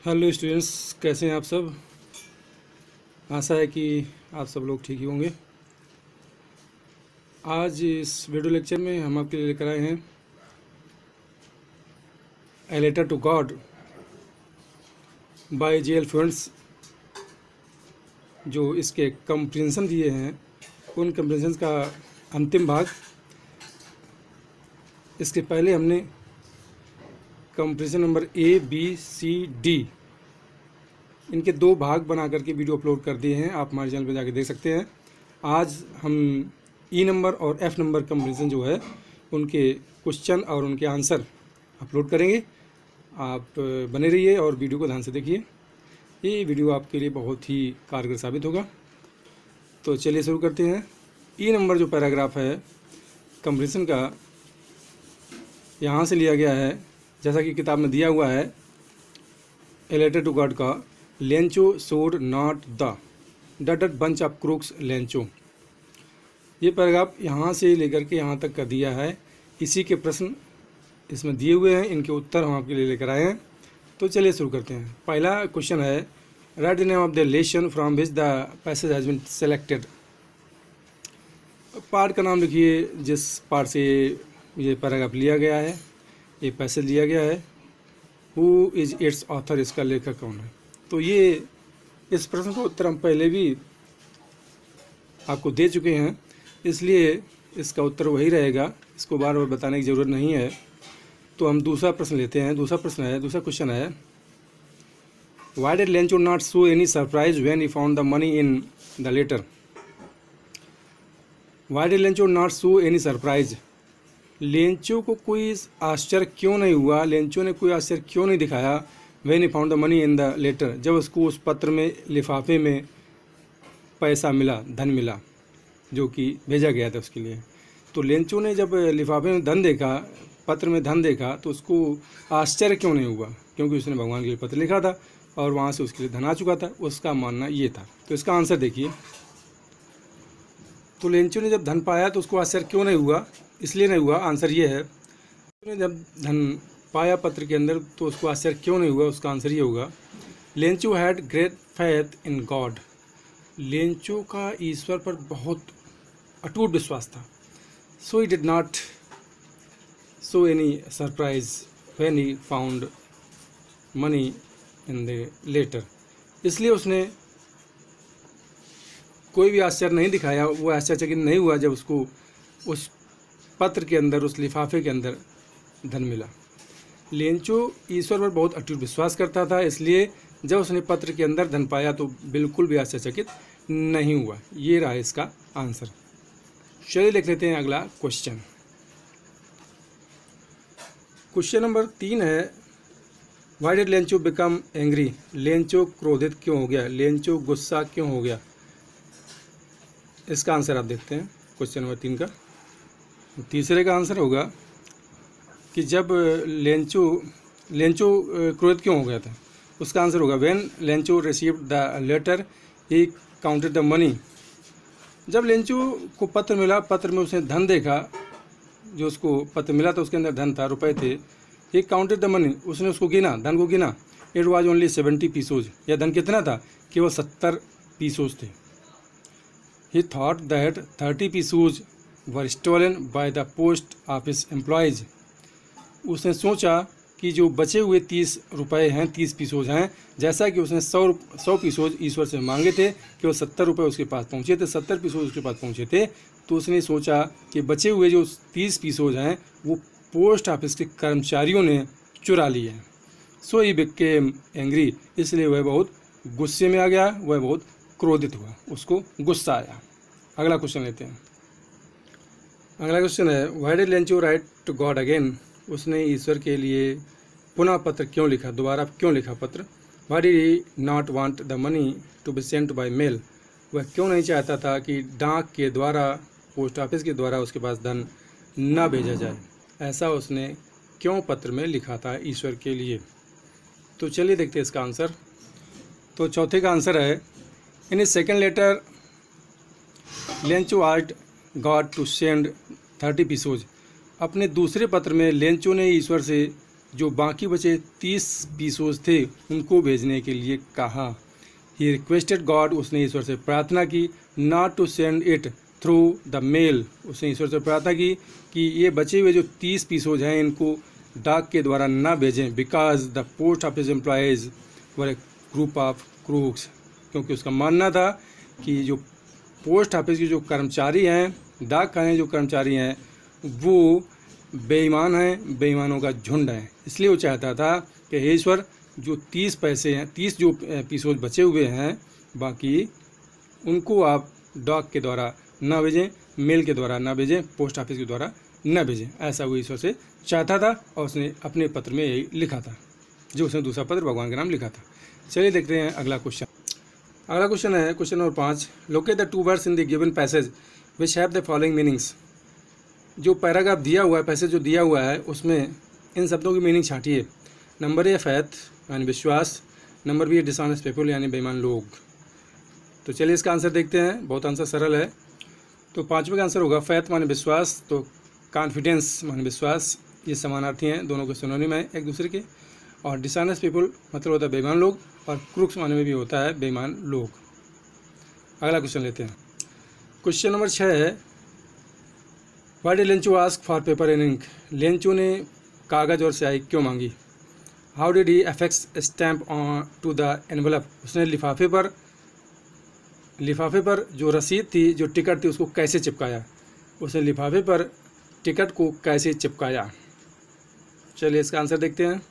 Hello students, कैसे हैं आप सब। आशा है कि आप सब लोग ठीक ही होंगे। आज इस वीडियो लेक्चर में हम आपके लिए लेकर आए हैं a letter to God by J.L. Friends. जो इसके कंप्रीहेंशन दिए हैं उन कंप्रीहेंशन का अंतिम भाग। इसके पहले हमने comprehension number A, B, C, D इनके 2 भाग बना करके वीडियो अपलोड कर दिए हैं। आप हमारे चैनल पर जाके देख सकते हैं। आज हम E नंबर और F नंबर कंप्रीहेंशन जो है उनके क्वेश्चन और उनके आंसर अपलोड करेंगे। आप बने रहिए और वीडियो को ध्यान से देखिए। ये वीडियो आपके लिए बहुत ही कारगर साबित होगा। तो चलिए शुरू करते हैं। E नंबर जो पैराग्राफ है कंप्रीहेंशन का, यहाँ से लिया गया है जैसा कि किताब में दिया हुआ है। ए लेटर टू गॉड का लेंचो सोड not the dot bunch of crooks Lencho. ये पैराग्राफ यहाँ से लेकर के यहाँ तक का दिया है। इसी के प्रश्न इसमें दिए हुए हैं, इनके उत्तर हम आपके लिए लेकर आए हैं। तो चलिए शुरू करते हैं। पहला क्वेश्चन है, write the name of the lesson from which the passage has been selected. Part का नाम लिखिए जिस पार्ट से ये पैराग्राफ लिया गया है, ये पैसेज लिया गया है। हु इज़ इट्स ऑथर, इसका लेखक कौन है। तो ये इस प्रश्न का उत्तर हम पहले भी आपको दे चुके हैं, इसलिए इसका उत्तर वही रहेगा, इसको बार बार बताने की ज़रूरत नहीं है। तो हम दूसरा प्रश्न लेते हैं। दूसरा क्वेश्चन है, why did Lencho not show any surprise when he found the money in the letter. Why did Lencho not show any surprise. Lencho को कोई आश्चर्य क्यों नहीं हुआ, लेंचो ने कोई आश्चर्य क्यों नहीं दिखाया when he found the money in the letter, जब उसको उस पत्र में, लिफाफे में पैसा मिला, धन मिला जो कि भेजा गया था उसके लिए। तो लेंचो ने जब लिफाफे में धन देखा, पत्र में धन देखा, तो उसको आश्चर्य क्यों नहीं हुआ, क्योंकि उसने भगवान के लिए पत्र लिखा था और वहाँ से उसके लिए धन आ चुका था। उसका मानना ये था। तो इसका आंसर देखिए। तो लेंचो ने जब धन पाया तो उसको आश्चर्य क्यों नहीं हुआ, इसलिए नहीं हुआ। आंसर ये है, उसने जब धन पाया पत्र के अंदर तो उसको आश्चर्य क्यों नहीं हुआ, उसका आंसर ये होगा, Lencho had great faith in God. Lencho का ईश्वर पर बहुत अटूट विश्वास था। So he did not show any surprise when he found money in the letter. इसलिए उसने कोई भी आश्चर्य नहीं दिखाया, वो आश्चर्यचकित नहीं हुआ जब उसको उस पत्र के अंदर, उस लिफाफे के अंदर धन मिला। लेंचो ईश्वर पर बहुत अटूट विश्वास करता था, इसलिए जब उसने पत्र के अंदर धन पाया तो बिल्कुल भी आश्चर्यचकित नहीं हुआ। ये रहा इसका आंसर। चलिए देख लेते हैं अगला क्वेश्चन। क्वेश्चन नंबर 3 है, why did Lencho become angry. Lencho क्रोधित क्यों हो गया, लेंचो गुस्सा क्यों हो गया। इसका आंसर आप देखते हैं क्वेश्चन नंबर 3 का। तीसरे का आंसर होगा कि जब लेंचो क्रोधित क्यों हो गया था, उसका आंसर होगा when Lencho received the letter he counted the money. जब लेंचो को पत्र मिला, पत्र में उसने धन देखा, जो उसको पत्र मिला था उसके अंदर धन था, रुपए थे। ही काउंटेड द मनी, उसने उसको गिना, धन को गिना। It was only 70 pesos. यह धन कितना था, केवल 70 पीसोज थे। He thought that 30 pesos were stolen by the post office employees. उसने सोचा कि जो बचे हुए 30 रुपये हैं, 30 पीसोज हैं, जैसा कि उसने 100 पीसोज ईश्वर से मांगे थे, केवल 70 रुपये उसके पास पहुँचे थे, 70 पीसोज उसके पास पहुँचे थे। तो उसने सोचा कि बचे हुए जो 30 पीसोज हैं वो पोस्ट ऑफिस के कर्मचारियों ने चुरा लिए हैं। सो ही बिकेम एंग्री, इसलिए वह बहुत गुस्से में आ गया, वह बहुत क्रोधित हुआ, उसको गुस्सा आया। अगला क्वेश्चन लेते हैं। अगला क्वेश्चन है, why did Lencho write to God again. उसने ईश्वर के लिए पुनः पत्र क्यों लिखा, दोबारा क्यों लिखा पत्र। Why did he not want the money to be sent by mail. वह क्यों नहीं चाहता था कि डाक के द्वारा, पोस्ट ऑफिस के द्वारा उसके पास धन न भेजा जाए। ऐसा उसने क्यों पत्र में लिखा था ईश्वर के लिए। तो चलिए देखते हैं इसका आंसर। तो चौथे का आंसर है, in a second letter Lencho asked God to send 30 pesos. अपने दूसरे पत्र में लेंचो ने ईश्वर से जो बाकी बचे 30 पीसोज थे उनको भेजने के लिए कहा। ही रिक्वेस्टेड गॉड, उसने ईश्वर से प्रार्थना की, not to send it through the mail, उसने ईश्वर से प्रार्थना की कि ये बचे हुए जो 30 पीसोज हैं इनको डाक के द्वारा ना भेजें, because the post office employees were A group of crooks, क्योंकि उसका मानना था कि जो पोस्ट ऑफिस के जो कर्मचारी हैं, डाक खाने जो कर्मचारी हैं, वो बेईमान हैं, बेईमानों का झुंड है। इसलिए वो चाहता था कि हे ईश्वर, जो 30 पैसे हैं, 30 जो पीसोज बचे हुए हैं बाकी, उनको आप डाक के द्वारा ना भेजें, मेल के द्वारा ना भेजें, पोस्ट ऑफिस के द्वारा ना भेजें। ऐसा वो ईश्वर से चाहता था और उसने अपने पत्र में यही लिखा था, जो उसने दूसरा पत्र भगवान के नाम लिखा था। चलिए देखते हैं अगला क्वेश्चन। अगला क्वेश्चन है question number 5। Locate the 2 words in the given passage which have the following meanings. जो पैराग्राफ दिया हुआ है, पैसेज जो दिया हुआ है, उसमें इन शब्दों की मीनिंग छांटिए। नंबर ए फैथ यानी विश्वास, नंबर बी डिसऑनेस्ट पीपल यानी बेईमान लोग। तो चलिए इसका आंसर देखते हैं। बहुत आंसर सरल है। तो 5वें का आंसर होगा फैथ माने विश्वास, तो कॉन्फिडेंस माने विश्वास, ये समानार्थी हैं, दोनों के सिनोनिम है एक दूसरे के। और डिसऑनेस्ट पीपल मतलब होता है बेईमान लोग, और क्रूक्स माने में भी होता है बेईमान लोग। अगला क्वेश्चन लेते हैं। क्वेश्चन नंबर 6 है why did Lencho ask for paper and ink. Lencho ने कागज़ और स्याही क्यों मांगी। How did he affix stamp on to the envelope. उसने लिफाफे पर जो रसीद थी, जो टिकट थी, उसको कैसे चिपकाया। उसने लिफाफे पर टिकट को कैसे चिपकाया। चलिए इसका आंसर देखते हैं।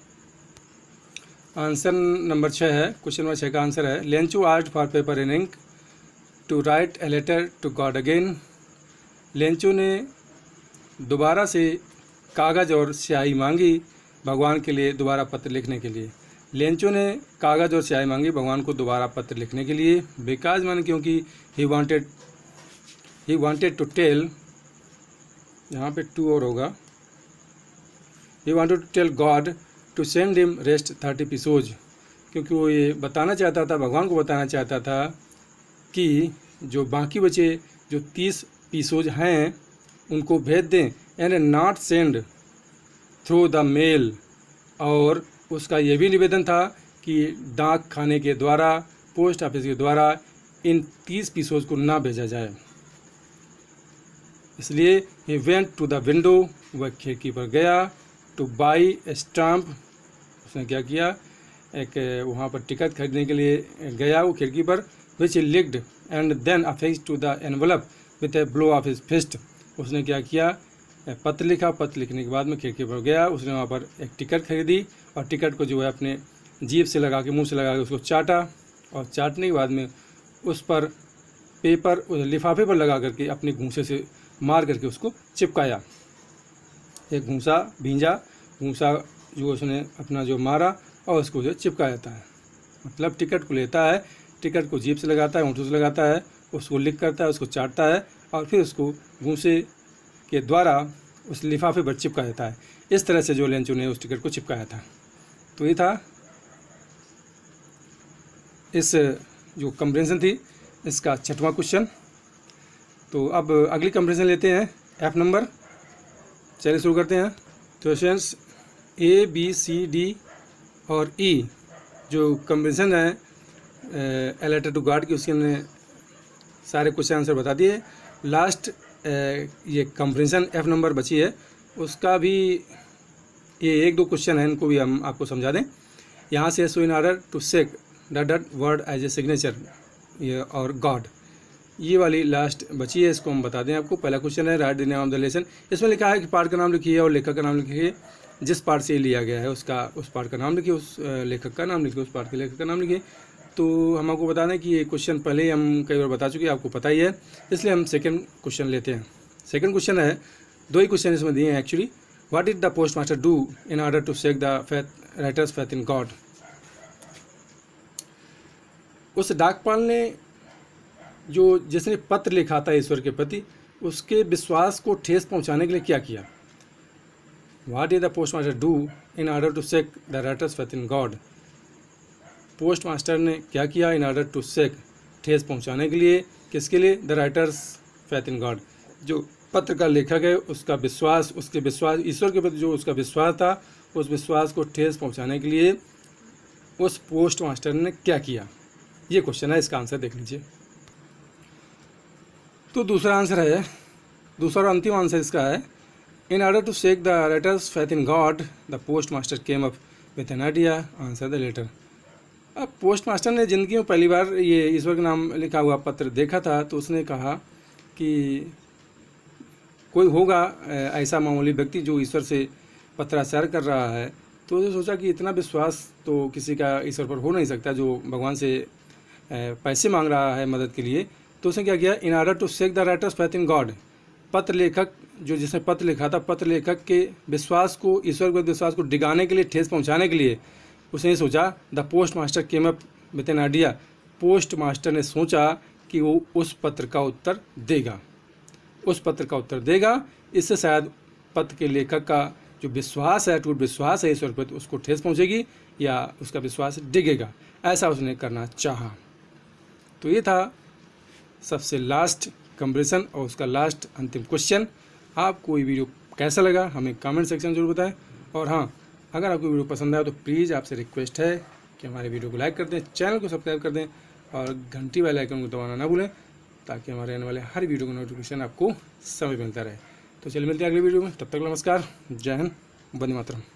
आंसर नंबर 6 है, क्वेश्चन नंबर 6 का आंसर है Lencho asked for paper and ink to write a letter to God again. Lencho ने दोबारा से कागज़ और स्याही मांगी भगवान के लिए दोबारा पत्र लिखने के लिए। लेंचो ने कागज़ और स्याही मांगी भगवान को दोबारा पत्र लिखने के लिए। बिकॉज माने क्योंकि ही वांटेड टू टेल, यहाँ पे टू और होगा, he wanted to tell God to send him rest 30 pesos, क्योंकि वो ये बताना चाहता था, भगवान को बताना चाहता था कि जो बाकी बचे जो 30 पीसोज हैं उनको भेज दें, and not send through the mail. और उसका ये भी निवेदन था कि डाक खाने के द्वारा, पोस्ट ऑफिस के द्वारा इन 30 पीसोज को ना भेजा जाए। इसलिए he went to the window, वह खिड़की पर गया, टू बाई ए स्टैम्प, उसने क्या किया, एक वहाँ पर टिकट खरीदने के लिए गया वो खिड़की पर, which he licked and then affix to the envelope with a blow of his fist. उसने क्या किया, पत्र लिखा, पत्र लिखने के बाद में खिड़की पर गया, उसने वहाँ पर एक टिकट खरीदी और टिकट को जो है अपने जीभ से लगा के, मुंह से लगा के उसको चाटा, और चाटने के बाद में उस पर पेपर, लिफाफे पर लगा करके अपने घूंसे से मार करके उसको चिपकाया। एक घूंसा भींजा, घूंसा जो उसने अपना जो मारा और उसको जो चिपका देता है। मतलब टिकट को लेता है, टिकट को जीभ से लगाता है, होंठों से लगाता है, उसको लिख करता है, उसको चाटता है और फिर उसको घूंसे के द्वारा उस लिफाफे पर चिपका देता है। इस तरह से जो लेंचो ने उस टिकट को चिपकाया था। तो ये था इस जो कंप्रेंशन थी इसका 6वां क्वेश्चन। तो अब अगली कंप्रेंशन लेते हैं, F नंबर। चलिए शुरू करते हैं। Questions A, B, C, D और E जो कंप्रेंशन है ए लेटर टू गॉड की, उसके हमने सारे क्वेश्चन आंसर बता दिए। लास्ट ये कंप्रेंशन F नंबर बची है, उसका भी ये 1-2 क्वेश्चन है, इनको भी हम आपको समझा दें। यहाँ से so in order to seal that word as a signature, ये और गॉड, ये वाली लास्ट बची है, इसको हम बता दें आपको। पहला क्वेश्चन है write the name of the lesson. इसमें लिखा है कि पार्ट का नाम लिखिए और लेखक का नाम लिखिए। जिस पार्ट से लिया गया है उसका उस पार्ट का नाम लिखिए, उस लेखक का नाम लिखिए, उस पार्ट के लेखक का नाम लिखिए। तो हम आपको बता दें कि ये क्वेश्चन पहले ही हम कई बार बता चुके हैं, आपको पता ही है, इसलिए हम सेकंड क्वेश्चन लेते हैं। सेकंड क्वेश्चन है, 2 ही क्वेश्चन इसमें दिए हैं actually. What did the post master do in order to shake the writer's faith in God. उस डाकपाल ने जो जिसने पत्र लिखा था ईश्वर के प्रति, उसके विश्वास को ठेस पहुंचाने के लिए क्या किया। What did the post master do in order to shake the writer's faith in God. Post master ने क्या किया इन ऑर्डर टू सेक, ठेस पहुंचाने के लिए, किसके लिए, the writer's faith in God, जो पत्र का लेखक है उसका विश्वास, उसके विश्वास ईश्वर के प्रति जो उसका विश्वास था उस विश्वास को ठेस पहुंचाने के लिए उस पोस्ट मास्टर ने क्या किया? ये क्वेश्चन है, इसका आंसर देख लीजिए। तो दूसरा आंसर है, दूसरा और अंतिम आंसर इसका है, in order to shake the writer's faith in God the post master came up with an idea, answer the letter. अब पोस्ट मास्टर ने ज़िंदगी में पहली बार ये ईश्वर का नाम लिखा हुआ पत्र देखा था, तो उसने कहा कि कोई होगा ऐसा मामूली व्यक्ति जो ईश्वर से पत्राचार कर रहा है। तो उसने सोचा कि इतना विश्वास तो किसी का ईश्वर पर हो नहीं सकता जो भगवान से पैसे मांग रहा है मदद के लिए। तो उसने क्या किया, in order to shake the writer's faith in God, पत्र लेखक जो जिसने पत्र लिखा था, पत्र लेखक के विश्वास को, ईश्वर के विश्वास को डिगाने के लिए, ठेस पहुंचाने के लिए उसने ये सोचा, the post master came up with an idea, post master ने सोचा कि वो उस पत्र का उत्तर देगा, उस पत्र का उत्तर देगा। इससे शायद पत्र के लेखक का जो विश्वास है, टूट विश्वास है ईश्वर पर, उसको ठेस पहुंचेगी या उसका विश्वास डिगेगा, ऐसा उसने करना चाहा। तो ये था सबसे लास्ट कंपैरिजन और उसका लास्ट अंतिम क्वेश्चन। आपको ये वीडियो कैसा लगा हमें कमेंट सेक्शन में जरूर बताएं। और हाँ, अगर आपको वीडियो पसंद आया तो प्लीज़ आपसे रिक्वेस्ट है कि हमारे वीडियो को लाइक कर दें, चैनल को सब्सक्राइब कर दें और घंटी वाले आइकन को दबाना ना भूलें, ताकि हमारे आने वाले हर वीडियो का नोटिफिकेशन आपको समय मिलता रहे। तो चलिए मिलते हैं अगले वीडियो में, तब तक नमस्कार, जय हिंद, वंदे मातरम।